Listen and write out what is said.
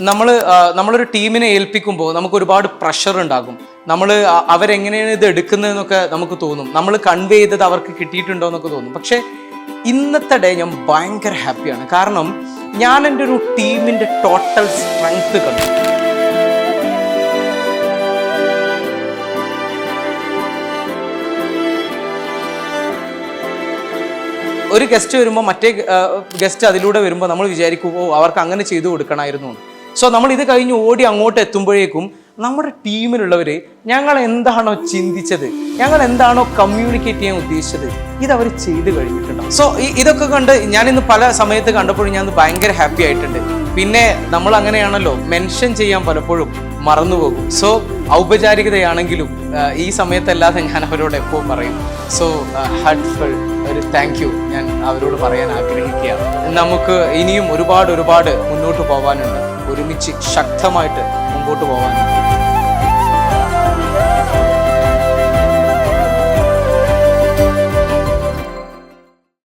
നമ്മളൊരു ടീമിനെ ഏൽപ്പിക്കുമ്പോൾ നമുക്ക് ഒരുപാട് പ്രഷർ ഉണ്ടാകും. അവരെങ്ങനെയാണ് ഇത് എടുക്കുന്നതെന്നൊക്കെ നമുക്ക് തോന്നും. നമ്മൾ കൺവേ ചെയ്തത് അവർക്ക് കിട്ടിയിട്ടുണ്ടോ എന്നൊക്കെ തോന്നും. പക്ഷേ ഇന്നത്തെ ഡേ ഞാൻ ഭയങ്കര ഹാപ്പിയാണ്. കാരണം ഞാൻ എൻ്റെ ഒരു ടീമിൻ്റെ ടോട്ടൽ സ്ട്രെങ്ത് കണ്ടു. ഒരു ഗസ്റ്റ് വരുമ്പോൾ മറ്റേ ഗസ്റ്റ് അതിലൂടെ വരുമ്പോൾ നമ്മൾ വിചാരിക്കുമോ അവർക്ക് അങ്ങനെ ചെയ്തു കൊടുക്കണമായിരുന്നു. സോ നമ്മൾ ഇത് കഴിഞ്ഞ് ഓടി അങ്ങോട്ട് എത്തുമ്പോഴേക്കും നമ്മുടെ ടീമിലുള്ളവർ ഞങ്ങൾ എന്താണോ ചിന്തിച്ചത്, ഞങ്ങൾ എന്താണോ കമ്മ്യൂണിക്കേറ്റ് ചെയ്യാൻ ഉദ്ദേശിച്ചത്, ഇതവർ ചെയ്ത് കഴിഞ്ഞിട്ടുണ്ടാവും. സോ ഇതൊക്കെ കണ്ട് ഞാനിന്ന് പല സമയത്ത് കണ്ടപ്പോഴും ഞാൻ ഭയങ്കര ഹാപ്പി ആയിട്ടുണ്ട്. പിന്നെ നമ്മൾ അങ്ങനെയാണല്ലോ, മെൻഷൻ ചെയ്യാൻ പലപ്പോഴും മറന്നുപോകും. സോ ഔപചാരികതയാണെങ്കിലും ഈ സമയത്തല്ലാതെ ഞാൻ അവരോട് എപ്പോൾ പറയും. സോ ഹാർട്ട്ഫുൾ ഒരു താങ്ക് യു ഞാൻ അവരോട് പറയാൻ ആഗ്രഹിക്കുകയാണ്. നമുക്ക് ഇനിയും ഒരുപാട് മുന്നോട്ട് പോകാനുണ്ട്. ഒരുമിച്ച് ശക്തമായിട്ട് മുമ്പോട്ട് പോകാനുണ്ട്.